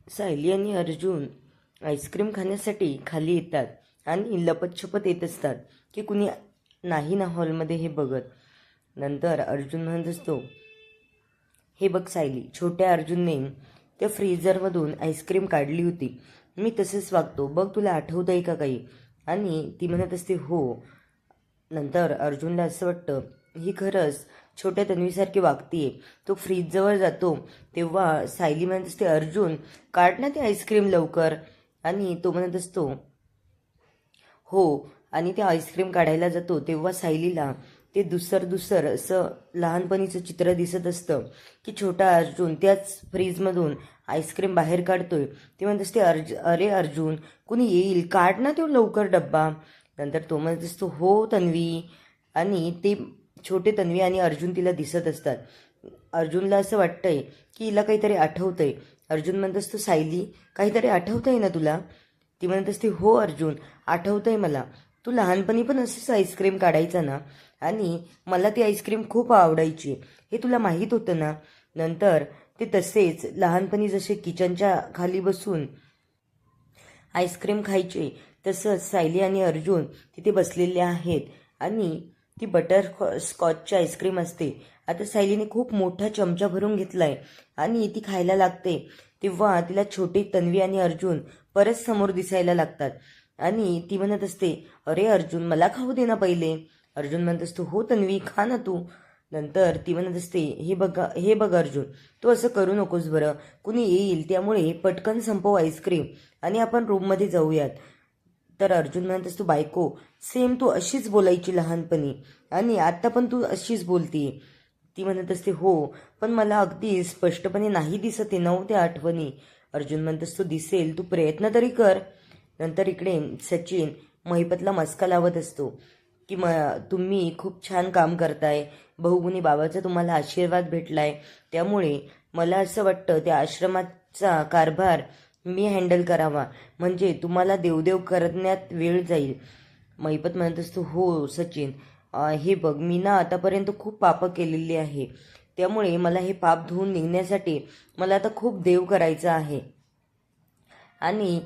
सायली आणि अर्जुन आईस्क्रीम खाण्यासाठी खाली येतात आणि लपतछपत येत असतात की कुणी नाही ना हॉलमध्ये हे बघत. नंतर अर्जुन म्हणत असतो, हे बघ सायली, छोट्या अर्जुनने त्या फ्रीजरमधून आईस्क्रीम काढली होती. मी तसेच वागतो बघ, तुला आठवतं आहे का काही? आणि ती म्हणत असते हो. नंतर अर्जुनला असं वाटतं ही खरंच छोट्या तन्वीसारखी वागतीये. तो फ्रीजजवळ जातो तेव्हा सायली म्हणत असते, अर्जुन काढ ना ती आईस्क्रीम लवकर. आणि तो म्हणत असतो हो. आणि ते आईस्क्रीम काढायला जातो तेव्हा सायलीला ते दुसर असं लहानपणीचं चित्र दिसत असतं की छोटा अर्जुन त्याच फ्रीजमधून आईस्क्रीम बाहेर काढतोय. ते म्हणत असते अरे अर्जुन, कुणी येईल, काढ ना तो लवकर डब्बा. नंतर तो म्हणत असतो हो तन्वी. आणि ते छोटे तन्वी आणि अर्जुन तिला दिसत असतात. अर्जुनला असं वाटतंय की हिला काहीतरी आठवतंय. अर्जुन म्हणत असतो, सायली काहीतरी आठवतंय ना तुला? ती म्हणत असते हो अर्जुन, आठवतंय मला. तू लहानपणी पण असेच आईस्क्रीम काढायचा ना, आणि मला ती आईस्क्रीम खूप आवडायची, हे तुला माहीत होतं ना? नंतर ते तसेच लहानपणी जसे किचनच्या खाली बसून आईस्क्रीम खायचे तसंच सायली आणि अर्जुन तिथे बसलेले आहेत. आणि ती स्कॉचची आईस्क्रीम असते. आता सायलीने खूप मोठा चमचा भरून घेतलाय आणि ती खायला लागते तेव्हा तिला छोटी तन्वी आणि अर्जुन परत समोर दिसायला लागतात. आणि ती म्हणत असते, अरे अर्जुन, मला खाऊ दे ना पहिले. अर्जुन म्हणत असतो हो तन्वी, खा ना तू. नंतर ती म्हणत असते, हे बघ अर्जुन, तू असं करू नकोस बरं, कुणी येईल, त्यामुळे पटकन संपव आईस्क्रीम आणि आपण रूममध्ये जाऊयात. तर अर्जुन म्हणत असतो, बायको, सेम तू अशीच बोलायची लहानपणी आणि आता पण तू अशीच बोलतीये. ती म्हणत असते हो, पण मला अगदी स्पष्टपणे नाही दिसत आहे नव्हत्या आठवणी. अर्जुन म्हणत असतो, दिसेल, तू प्रयत्न तरी कर. नंतर इकडे सचिन महिपतला मस्का लावत असतो की तुम्ही खूप छान काम करताय, बहुगुणी बाबाचा तुम्हाला आशीर्वाद भेटलाय, त्यामुळे मला असं वाटतं त्या आश्रमाचा कारभार मी हँडल करावा, म्हणजे तुम्हाला देवदेव करण्यात वेळ जाईल. महिपत म्हणत असतो हो सचिन, हे बघ, मी ना आतापर्यंत खूप पापं केलेली आहे, त्यामुळे मला हे पाप धुवून निघण्यासाठी मला आता खूप देव करायचा आहे. आणि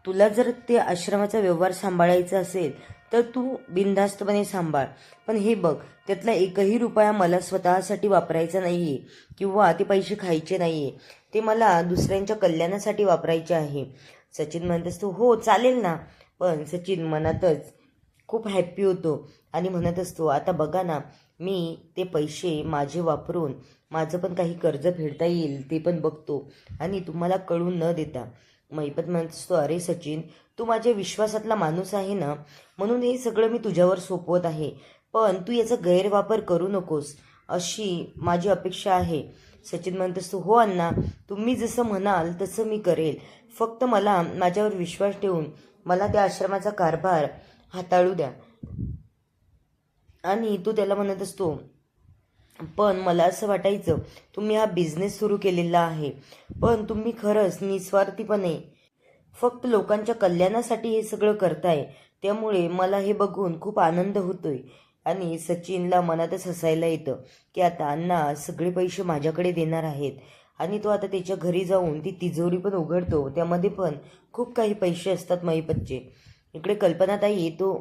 तुला जर ते आश्रमाचा व्यवहार सांभाळायचा असेल तर तू बिनधास्तपणे सांभाळ, पण हे बघ, त्यातला एकही रुपया मला स्वतःसाठी वापरायचा नाहीये किंवा ते पैसे खायचे नाहीये, ते मला दुसऱ्यांच्या कल्याणासाठी वापरायचे आहे. सचिन म्हणत असतो हो चालेल ना. पण सचिन मनातच खूप हॅप्पी होतो आणि म्हणत असतो, आता बघा ना, मी ते पैसे माझे वापरून माझं पण काही कर्ज फेडता येईल ते पण बघतो आणि तुम्हाला कळून न देता. महिपत म्हणत असतो, अरे सचिन, तू माझ्या विश्वासातला माणूस आहे ना, म्हणून हे सगळं मी तुझ्यावर सोपवत आहे, पण तू याचा गैरवापर करू नकोस अशी माझी अपेक्षा आहे. सचिन म्हणत असतो, हो अण्णा, तुम्ही जसं म्हणाल तसं मी करेल, फक्त मला माझ्यावर विश्वास ठेवून मला त्या आश्रमाचा कारभार हाताळू द्या. आणि तो त्याला म्हणत असतो, पण मला असं वाटायचं तुम्ही हा बिझनेस सुरू केलेला आहे, पण तुम्ही खरंच निस्वार्थीपणे फक्त लोकांच्या कल्याणासाठी हे सगळं करताय, त्यामुळे मला हे बघून खूप आनंद होतोय. आणि सचिनला मनातच हसायला येतं की आता अण्णा सगळे पैसे माझ्याकडे देणार आहेत. आणि तो आता त्याच्या घरी जाऊन ती तिजोरी पण उघडतो, त्यामध्ये पण खूप काही पैसे असतात महिपतचे. इकडे कल्पनाताई तो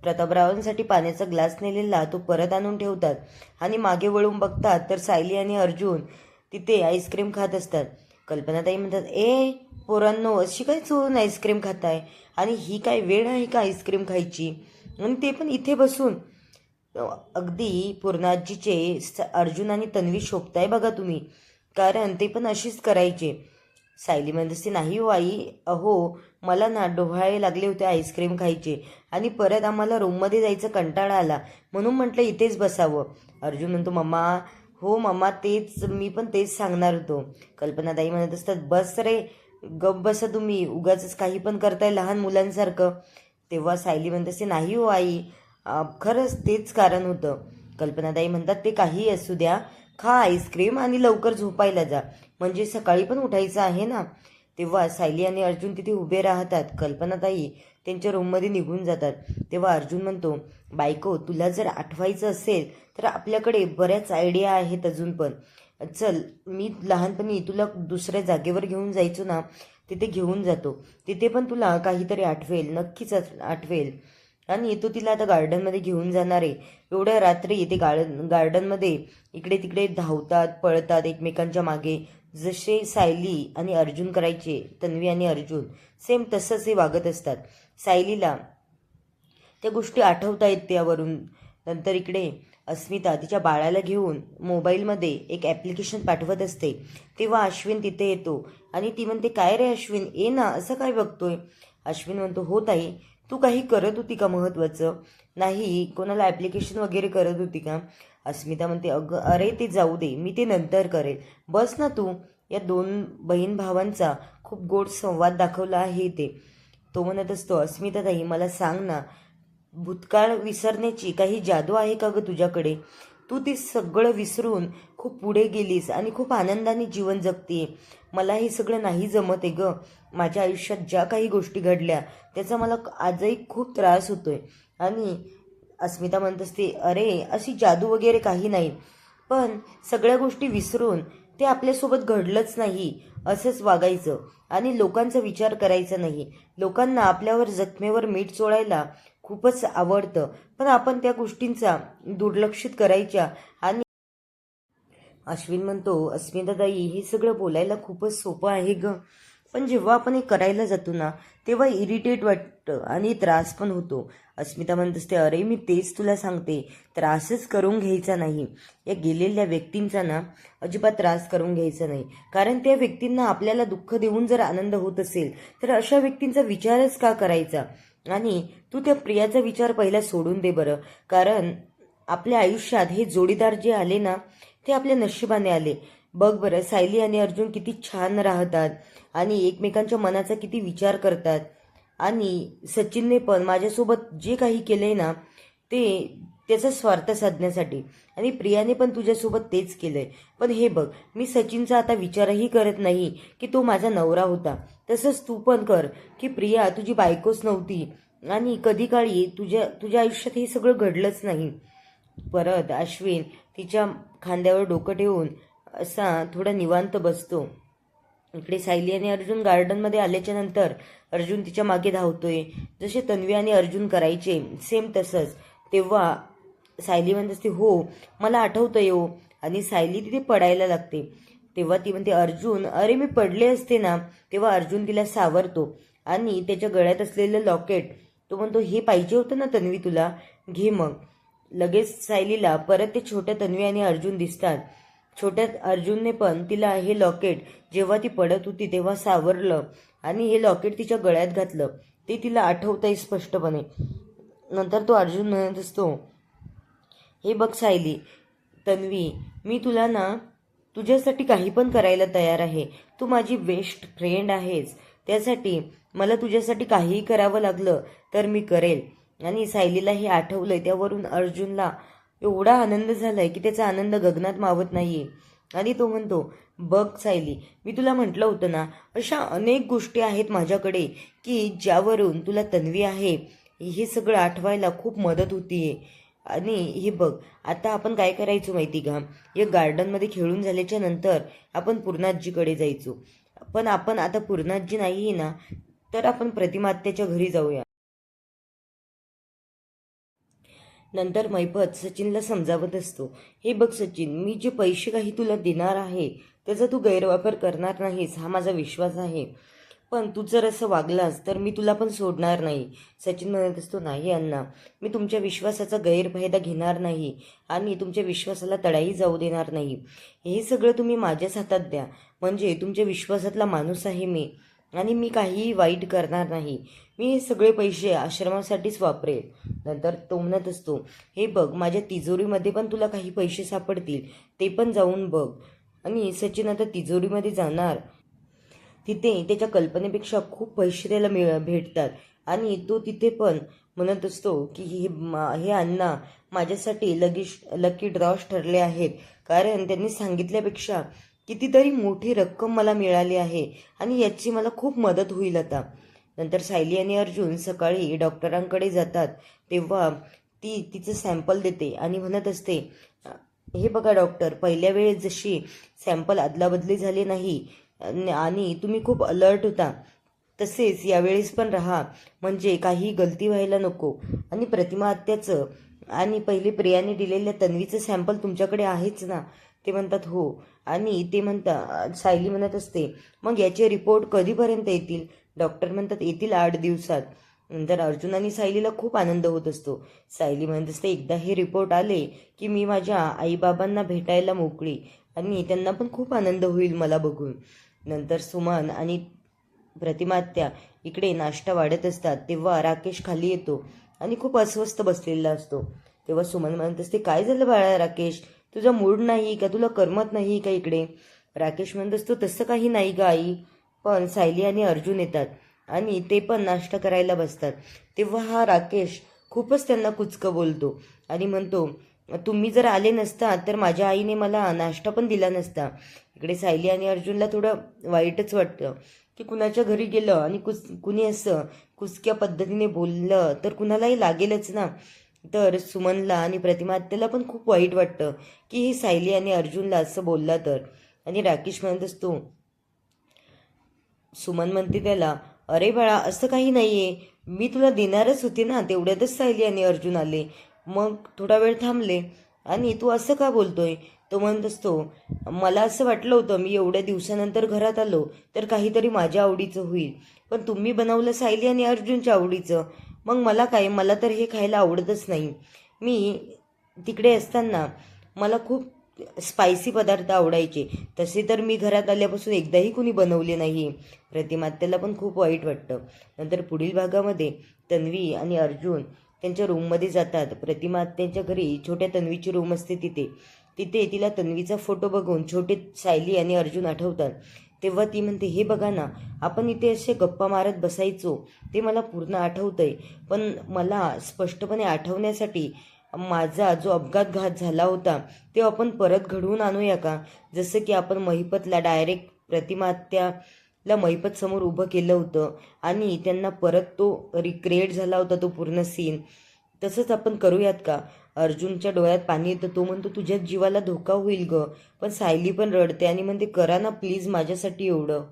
प्रतापरावांसाठी पाण्याचा ग्लास नेलेला तो परत आणून ठेवतात आणि मागे वळून बघतात तर सायली आणि अर्जुन तिथे आईस्क्रीम खात असतात. कल्पनाताई म्हणतात, ए पोरांनो, अशी काय चोरून आईस्क्रीम खाताय, आणि ही काय वेळ आहे का आईस्क्रीम खायची, आणि ते पण इथे बसून? अगदी पूर्णाजीचे अर्जुन आणि तन्वी शोभताय बघा तुम्ही, कारण ते पण अशीच करायचे. सायली म्हणत असते, नाही हो आई, अहो मला ना डोहाळे लागले होते आईस्क्रीम खायचे आणि परत आम्हाला रूममध्ये जायचं कंटाळा आला, म्हणून म्हटलं इथेच बसावं. अर्जुन म्हणतो, मम्मा, हो मम्मा, तेच मी पण तेच सांगणार होतो. कल्पनाताई म्हणत असतात, बस रे, गप बसा तुम्ही, उगाच काही पण करताय लहान मुलांसारखं. तेव्हा सायली म्हणत असते, नाही हो आई, खरंच तेच कारण होतं. कल्पनाताई म्हणतात, ते काही असू द्या, खा आईस्क्रीम आणि लवकर झोपायला जा, म्हणजे सकाळी पण उठायचं आहे ना. तेव्हा सायली आणि अर्जुन तिथे उभे राहतात. कल्पनाताई त्यांच्या रूममध्ये निघून जातात. तेव्हा अर्जुन म्हणतो, बायको, तुला जर आठवायचं असेल तर आपल्याकडे बऱ्याच आयडिया आहेत अजून पण, चल, मी लहानपणी तुला दुसऱ्या जागेवर घेऊन जायचो ना, तिथे घेऊन जातो. तिथे पण तुला काहीतरी आठवेल, नक्कीच आठवेल. आणि तो तिला आता गार्डनमध्ये घेऊन जाणार आहे. एवढ्या रात्री ते गार्डनमध्ये इकडे तिकडे धावतात, पळतात एकमेकांच्या मागे. जसे सायली आणि अर्जुन करायचे, तन्वी आणि अर्जुन, सेम तसंच हे वागत असतात. सायलीला त्या गोष्टी आठवता आहेत त्यावरून. नंतर इकडे अस्मिता तिच्या बाळाला घेऊन मोबाईलमध्ये एक ॲप्लिकेशन पाठवत असते. तेव्हा अश्विन तिथे येतो आणि ती म्हणते, काय रे अश्विन, ये ना, असं काय बघतोय? अश्विन म्हणतो, हो ताई, तू काही करत होती का महत्त्वाचं? नाही, कोणाला ॲप्लिकेशन वगैरे करत होती का? अस्मिता म्हणते, अरे ते जाऊ दे, मी ते नंतर करेल, बस ना तू. या दोन बहीण भावांचा खूप गोड संवाद दाखवला आहे ते. तो म्हणत असतो, अस्मिता ताई, मला सांग ना, भूतकाळ विसरण्याची काही जादू आहे का ग तुझ्याकडे? तू ते सगळं विसरून खूप पुढे गेलीस आणि खूप आनंदाने जीवन जगतीये. मला हे सगळं नाही जमत आहे ग. माझ्या आयुष्यात ज्या काही गोष्टी घडल्या त्याचा मला आजही खूप त्रास होतोय. आणि अस्मिता म्हणत असते, अरे अशी जादू वगैरे काही नाही, पण सगळ्या गोष्टी विसरून ते आपल्यासोबत घडलंच नाही असंच वागायचं आणि लोकांचा विचार करायचा नाही. लोकांना आपल्यावर जखमेवर मीठ चोळायला खूपच आवडतं, पण आपण त्या गोष्टींचा दुर्लक्षित करायच्या. आणि अश्विन म्हणतो, अस्मिताताई, हे सगळं बोलायला खूपच सोपं आहे ग, पण जेव्हा आपण हे करायला जातो ना, तेव्हा इरिटेट वाटतं आणि त्रास पण होतो. अस्मिता म्हणत असते, अरे मी तेच तुला सांगते, त्रासच करून घ्यायचा नाही. या गेलेल्या व्यक्तींचा ना अजिबात त्रास करून घ्यायचा नाही, कारण त्या व्यक्तींना आपल्याला दुःख देऊन जर आनंद होत असेल तर अशा व्यक्तींचा विचारच का करायचा? आणि तू त्या प्रियाचा विचार पहिला सोडून दे बरं, कारण आपल्या आयुष्यात हे जोडीदार जे आले ना, ते आपल्या नशिबाने आले. बघ बरं, सायली आणि अर्जुन किती छान राहतात आणि एकमेकांच्या मनाचा किती विचार करतात. आणि सचिनने पण माझ्यासोबत जे काही केलंय ना, ते त्याचा स्वार्थ साधण्यासाठी, आणि प्रियाने पण तुझ्यासोबत तेच केलंय. पण हे बघ, मी सचिनचा आता विचारही करत नाही की तो माझा नवरा होता. तसंच तू पण कर की प्रिया तुझी बायकोच नव्हती आणि कधी काळी तुझ्या आयुष्यात हे सगळं घडलंच नाही. परत अश्विन तिच्या खांद्यावर डोकं ठेवून असा थोडा निवांत बसतो. इकडे सायली आणि अर्जुन गार्डनमध्ये आल्याच्या नंतर अर्जुन तिच्या मागे धावतोय, जसे तन्वी आणि अर्जुन करायचे सेम तसंच. तेव्हा सायली म्हणत असते, हो मला आठवतंय हो, आणि सायली तिथे पडायला लागते. तेव्हा ती म्हणते, अर्जुन, अरे मी पडले असते ना. तेव्हा अर्जुन तिला सावरतो आणि त्याच्या गळ्यात असलेलं लॉकेट, तो म्हणतो, हे पाहिजे होतं ना तन्वी तुला, घे मग. लगेच सायलीला परत ते छोट्या तन्वी आणि अर्जुन दिसतात. छोट्या अर्जुनने पण तिला हे लॉकेट जेव्हा ती पडत होती तेव्हा सावरलं आणि हे लॉकेट तिच्या गळ्यात घातलं. ते तिला आठवतंय स्पष्टपणे. नंतर तो अर्जुन म्हणत असतो, हे बघ सायली, तन्वी, मी तुला ना तुझ्यासाठी काही पण करायला तयार आहे. तू माझी बेस्ट फ्रेंड आहेस, त्यासाठी मला तुझ्यासाठी काहीही करावं लागलं तर मी करेल. आणि सायलीला हे आठवलंय, त्यावरून अर्जुनला एवढा आनंद झालाय की त्याचा आनंद गगनात मावत नाहीये. आणि तो म्हणतो, बघ सायली, मी तुला म्हटलं होतं ना, अशा अनेक गोष्टी आहेत माझ्याकडे की ज्यावरून तुला तन्वी आहे हे सगळं आठवायला खूप मदत होतीये. आणि हे बघ, आता आपण काय करायचो माहिती का, या गार्डनमध्ये खेळून झाल्याच्या नंतर आपण पूर्णाजीकडे जायचो. पण आपण आता पूर्णाजी नाही ना, तर आपण प्रतिमात्याच्या घरी जाऊया. नंतर मैपत सचिनला समजावत असतो, हे बघ सचिन, मी जे पैसे काही तुला देणार आहे त्याचा तू गैरवापर करणार नाहीस हा माझा विश्वास आहे. पण तू जर असं वागलास तर मी तुला पण सोडणार नाही. सचिन म्हणत असतो, नाही अण्णा, मी तुमच्या विश्वासाचा गैरफायदा घेणार नाही आणि तुमच्या विश्वासाला तडाई जाऊ देणार नाही. हे सगळं तुम्ही माझ्याच हातात द्या, म्हणजे तुमच्या विश्वासातला माणूस आहे मी आणि मी काहीही वाईट करणार नाही. मी हे सगळे पैसे आश्रमासाठीच वापरेल. नंतर तो म्हणत असतो, हे बघ, माझ्या तिजोरीमध्ये पण तुला काही पैसे सापडतील, ते पण जाऊन बघ. आणि सचिन आता तिजोरीमध्ये जाणार. तिथे त्याच्या कल्पनेपेक्षा खूप पैसे त्याला भेटतात आणि तो तिथे पण म्हणत असतो की हे अण्णा माझ्यासाठी लकी ड्रॉज ठरले आहेत, कारण त्यांनी सांगितल्यापेक्षा कितीतरी मोठी रक्कम मला मिळाली आहे आणि याची मला खूप मदत होईल आता. नंतर सायली आणि अर्जुन सकाळी डॉक्टरांकडे जातात. तेव्हा ती तिचं सॅम्पल देते आणि म्हणत असते, हे बघा डॉक्टर, पहिल्या वेळेस जशी सॅम्पल अदलाबदली झाली नाही आणि तुम्ही खूप अलर्ट होता, तसेच यावेळेस पण राहा, म्हणजे काही गलती व्हायला नको. आणि प्रतिमा आत्याचं आणि पहिले प्रियाने दिलेल्या तन्वीचं सॅम्पल तुमच्याकडे आहेच ना? ते म्हणतात हो. आणि ते सायली म्हणत असते, मग याचे रिपोर्ट कधीपर्यंत येतील? डॉक्टर म्हणतात येतील 8 दिवसात. नंतर अर्जुन आणि सायलीला खूप आनंद होत असतो. सायली म्हणत असते, एकदा हे रिपोर्ट आले की मी माझ्या आईबाबांना भेटायला मोकळी, आणि त्यांना पण खूप आनंद होईल मला बघून. नंतर सुमन आणि प्रतिमा आत्या इकडे नाश्ता वाढत असतात, तेव्हा राकेश खाली येतो आणि खूप अस्वस्थ बसलेला असतो. तेव्हा सुमन म्हणत असते, काय झालं बाळा राकेश, तुझा मूड नाही का, तुला करमत नाही का इकडे? राकेश म्हणत असतो, तसं काही नाही ग आई. पण सायली आणि अर्जुन येतात आणि ते पण नाश्ता करायला बसतात. तेव्हा हा राकेश खूपच त्यांना कुचकं बोलतो आणि म्हणतो, तुम्ही जर आले नसता तर माझ्या आईने मला नाश्ता पण दिला नसता. इकडे सायली आणि अर्जुनला थोडं वाईटच वाटतं की कुणाच्या घरी गेलं आणि कुणी असं कुचक्या पद्धतीने बोललं तर कुणालाही लागेलच ना. तर सुमनला आणि प्रतिमा आत्याला पण खूप वाईट वाटतं की ही सायली आणि अर्जुनला असं बोलला तर. आणि राकेश म्हणत असतो, सुमन म्हणते त्याला, अरे बाळा असं काही नाहीये, मी तुला देणारच होते ना, तेवढ्यातच सायली आणि अर्जुन आले, मग थोडा वेळ थांबले आणि तू असं का बोलतोय? तो म्हणत असतो, मला असं वाटलं होतं मी एवढ्या दिवसानंतर घरात आलो तर काहीतरी माझ्या आवडीचं होईल, पण तुम्ही बनवलं सायली आणि अर्जुनच्या आवडीचं. मग मला काय, मला तर हे खायला आवडतच नाही. मी तिकडे असताना मला खूप स्पायसी पदार्थ आवडायचे, तसे तर मी घरात आल्यापासून एकदाही कुणी बनवले नाही. प्रतिमा आत्याला पण खूप वाईट वाटतं. नंतर पुढील भागामध्ये तन्वी आणि अर्जुन त्यांच्या रूममध्ये जातात. प्रतिमा आत्यांच्या घरी छोट्या तन्वीची रूम असते, तिथे तिथे तिला तन्वीचा फोटो बघून छोटे सायली आणि अर्जुन आठवतात. तेव्हा ती म्हणते, हे बघा ना, आपण इथे असे गप्पा मारत बसायचो, ते मला पूर्ण आठवतंय. पण मला स्पष्टपणे आठवण्यासाठी माझा जो अपघात झाला होता ते आपण परत घडवून आणूया का? जसं की आपण महिपतला डायरेक्ट प्रतिमा आत्याला महिपत समोर उभं केलं होतं आणि त्यांना परत तो रिक्रिएट झाला होता तो पूर्ण सीन, तसंच आपण करूयात का? अर्जुनच्या डोळ्यात पाणी येतं. तो म्हणतो, तुझ्या जीवाला धोका होईल ग. पण सायली पण रडते आणि म्हणते, करा ना प्लीज माझ्यासाठी एवढं.